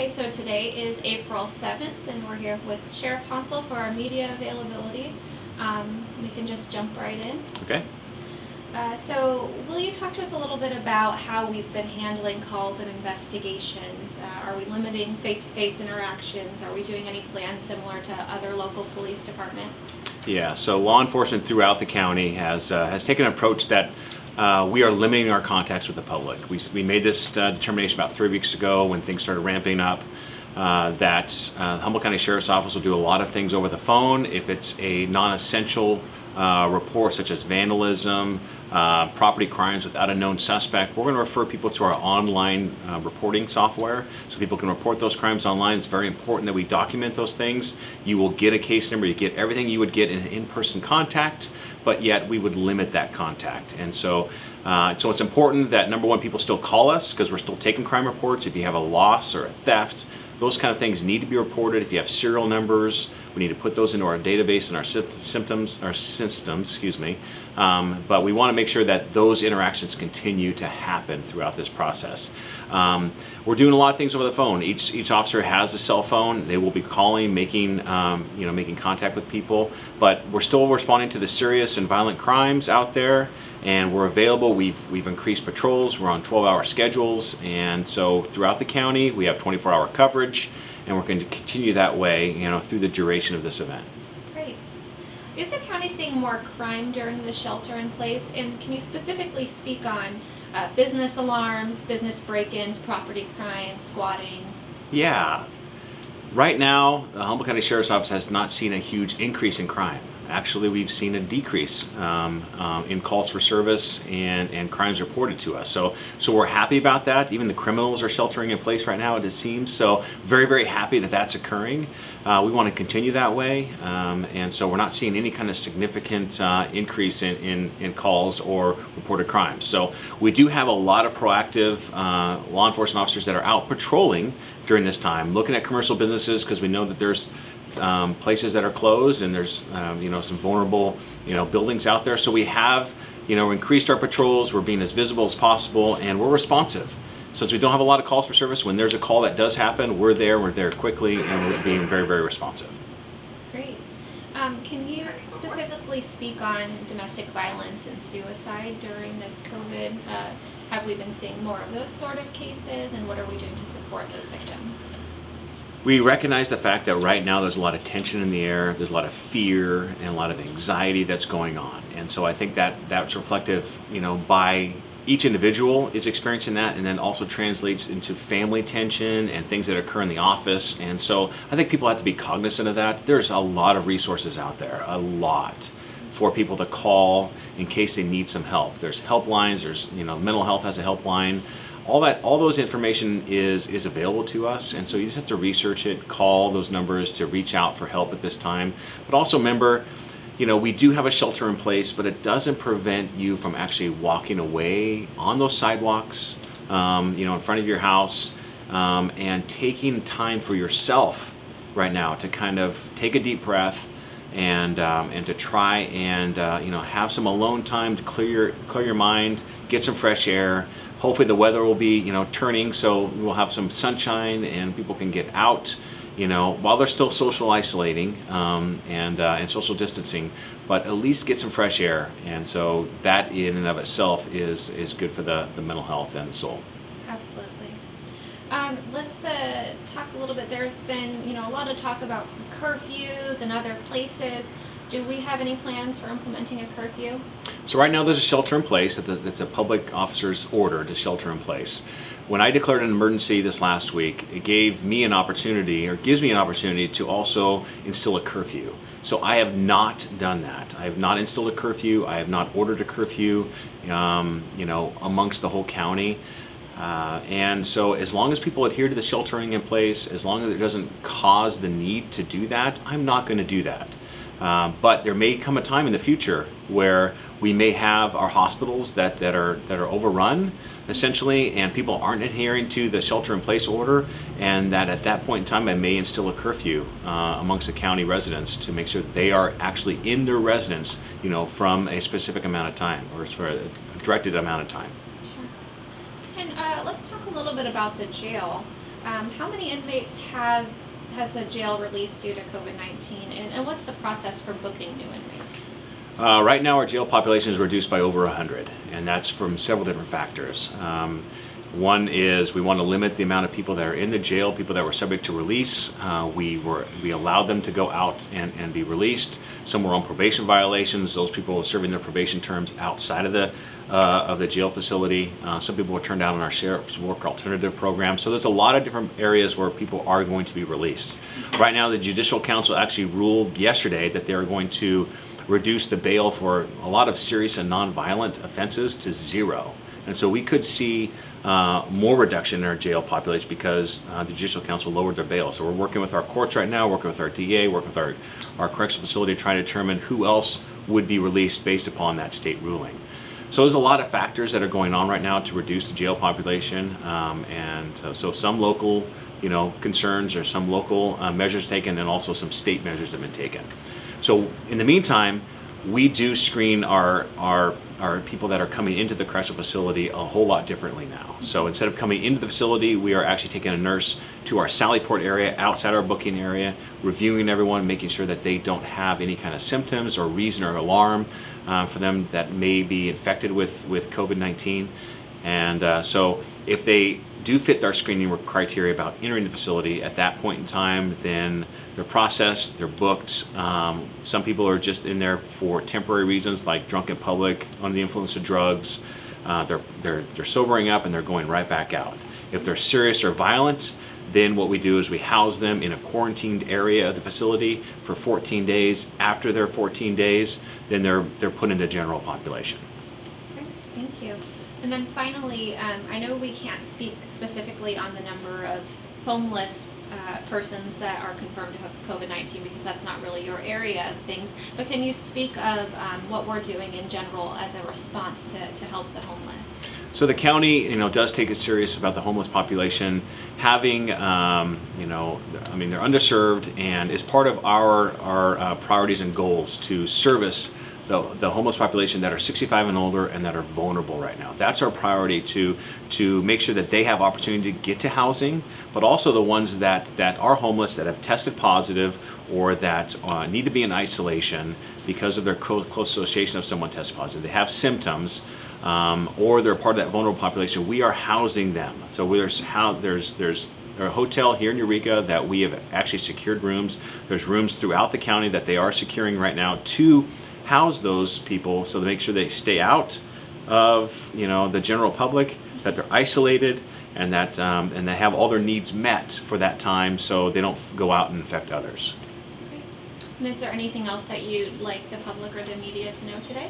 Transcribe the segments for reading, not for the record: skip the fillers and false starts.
Okay, so today is April 7th, and we're here with Sheriff Honsal for our media availability. We can just jump right in. Okay. So will you talk to us a little bit about how we've been handling calls and investigations? Are we limiting face-to-face interactions? Are we doing any plans similar to other local police departments? Yeah, so law enforcement throughout the county has taken an approach that we are limiting our contacts with the public. We made this determination about 3 weeks ago when things started ramping up, that Humboldt County Sheriff's Office will do a lot of things over the phone. If it's a non-essential report such as vandalism, property crimes without a known suspect, we're going to refer people to our online reporting software so people can report those crimes online. It's very important that we document those things. You will get a case number, you get everything you would get in in-person contact, but yet we would limit that contact. And so it's important that, number one, people still call us because we're still taking crime reports. If you have a loss or a theft, those kind of things need to be reported. If you have serial numbers, we need to put those into our database and our systems, but we want to make sure that those interactions continue to happen throughout this process. We're doing a lot of things over the phone. Each officer has a cell phone. They will be calling, making contact with people, but we're still responding to the serious and violent crimes out there, and we're available. We've increased patrols. We're on 12-hour schedules, and so throughout the county we have 24-hour coverage, and we're going to continue that way, through the duration of this event. Great. Is the county seeing more crime during the shelter-in-place, and can you specifically speak on business alarms, business break-ins, property crimes, squatting? Yeah. Right now, the Humboldt County Sheriff's Office has not seen a huge increase in crime. Actually, we've seen a decrease in calls for service and crimes reported to us. So we're happy about that. Even the criminals are sheltering in place right now, it seems. So very, very happy that that's occurring. We want to continue that way. And so we're not seeing any kind of significant increase in calls or reported crimes. So we do have a lot of proactive law enforcement officers that are out patrolling during this time, looking at commercial businesses because we know that there's places that are closed and there's some vulnerable buildings out there. So we have increased our patrols. We're being as visible as possible, and we're responsive. So since we don't have a lot of calls for service, when there's a call that does happen, we're there quickly, and we're being very, very responsive. Great. Can you specifically speak on domestic violence and suicide during this COVID? Have we been seeing more of those sort of cases, and what are we doing to support those victims? We recognize the fact that right now there's a lot of tension in the air, there's a lot of fear and a lot of anxiety that's going on. And so I think that's reflective, by each individual is experiencing that, and then also translates into family tension and things that occur in the office. And so I think people have to be cognizant of that. There's a lot of resources out there, a lot, for people to call in case they need some help. There's helplines, there's, mental health has a helpline. All those information is available to us, and so you just have to research it, call those numbers to reach out for help at this time. But also remember, we do have a shelter in place, but it doesn't prevent you from actually walking away on those sidewalks, in front of your house, and taking time for yourself right now to kind of take a deep breath and to try and have some alone time to clear your mind, get some fresh air. Hopefully the weather will be turning, so we'll have some sunshine and people can get out while they're still social isolating and social distancing, but at least get some fresh air. And so that in and of itself is good for the mental health and the soul. Absolutely. Let's talk a little bit. There's been a lot of talk about curfews and other places. Do we have any plans for implementing a curfew? So right now there's a shelter in place. It's a public officer's order to shelter in place. When I declared an emergency this last week, it gives me an opportunity to also instill a curfew. So I have not done that. I have not instilled a curfew. I have not ordered a curfew, amongst the whole county. And so as long as people adhere to the sheltering in place, as long as it doesn't cause the need to do that, I'm not going to do that. But there may come a time in the future where we may have our hospitals that are overrun, essentially, and people aren't adhering to the shelter-in-place order, and that at that point in time I may instill a curfew amongst the county residents to make sure that they are actually in their residence, from a specific amount of time or a directed amount of time. Sure. And let's talk a little bit about the jail. how many inmates has the jail released due to COVID-19, and what's the process for booking new inmates? Right now, our jail population is reduced by over 100, and that's from several different factors. One is we want to limit the amount of people that are in the jail, people that were subject to release. We allowed them to go out and be released. Some were on probation violations. Those people were serving their probation terms outside of the jail facility. Some people were turned down on our sheriff's work alternative program. So there's a lot of different areas where people are going to be released. Right now, the Judicial Council actually ruled yesterday that they are going to reduce the bail for a lot of serious and nonviolent offenses to 0. And so we could see more reduction in our jail population because the Judicial Council lowered their bail. So we're working with our courts right now, working with our DA, working with our correctional facility, trying to determine who else would be released based upon that state ruling. So there's a lot of factors that are going on right now to reduce the jail population, so some local, concerns or some local measures taken, and also some state measures have been taken. So in the meantime, we do screen our people that are coming into the correctional facility a whole lot differently now. So instead of coming into the facility, we are actually taking a nurse to our Sally Port area, outside our booking area, reviewing everyone, making sure that they don't have any kind of symptoms or reason or alarm for them that may be infected with COVID-19. And so if they do fit our screening criteria about entering the facility at that point in time, then they're processed, they're booked. Some people are just in there for temporary reasons, like drunk in public, under the influence of drugs. They're sobering up and they're going right back out. If they're serious or violent, then what we do is we house them in a quarantined area of the facility for 14 days. After their 14 days, then they're put into general population. Great, thank you. And then finally, I know we can't speak specifically on the number of homeless persons that are confirmed to have COVID-19 because that's not really your area of things, but can you speak of what we're doing in general as a response to help the homeless? So the county, does take it serious about the homeless population. Having, they're underserved, and is part of our priorities and goals to service the homeless population that are 65 and older and that are vulnerable right now. That's our priority, to make sure that they have opportunity to get to housing, but also the ones that are homeless, that have tested positive, or that need to be in isolation because of their close association of someone tested positive. They have symptoms, or they're part of that vulnerable population. We are housing them. So there's a hotel here in Eureka that we have actually secured rooms. There's rooms throughout the county that they are securing right now to house those people, so to make sure they stay out of the general public, that they're isolated, and that and they have all their needs met for that time, so they don't go out and infect others. Okay. And is there anything else that you'd like the public or the media to know today?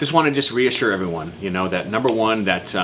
Just want to reassure everyone, that number one, that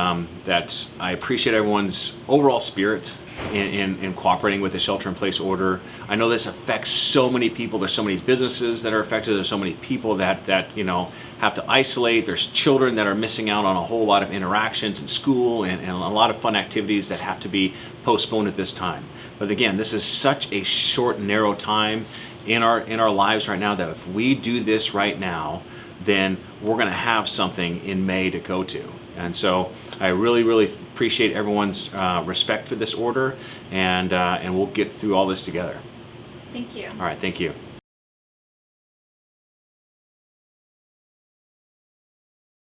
I appreciate everyone's overall spirit in cooperating with the shelter-in-place order. I know this affects so many people. There's so many businesses that are affected. There's so many people that have to isolate. There's children that are missing out on a whole lot of interactions in school and a lot of fun activities that have to be postponed at this time. But again, this is such a short, narrow time in our lives right now that if we do this right now, then we're going to have something in May to go to. And so I really, really appreciate everyone's respect for this order, and we'll get through all this together. Thank you. All right, thank you.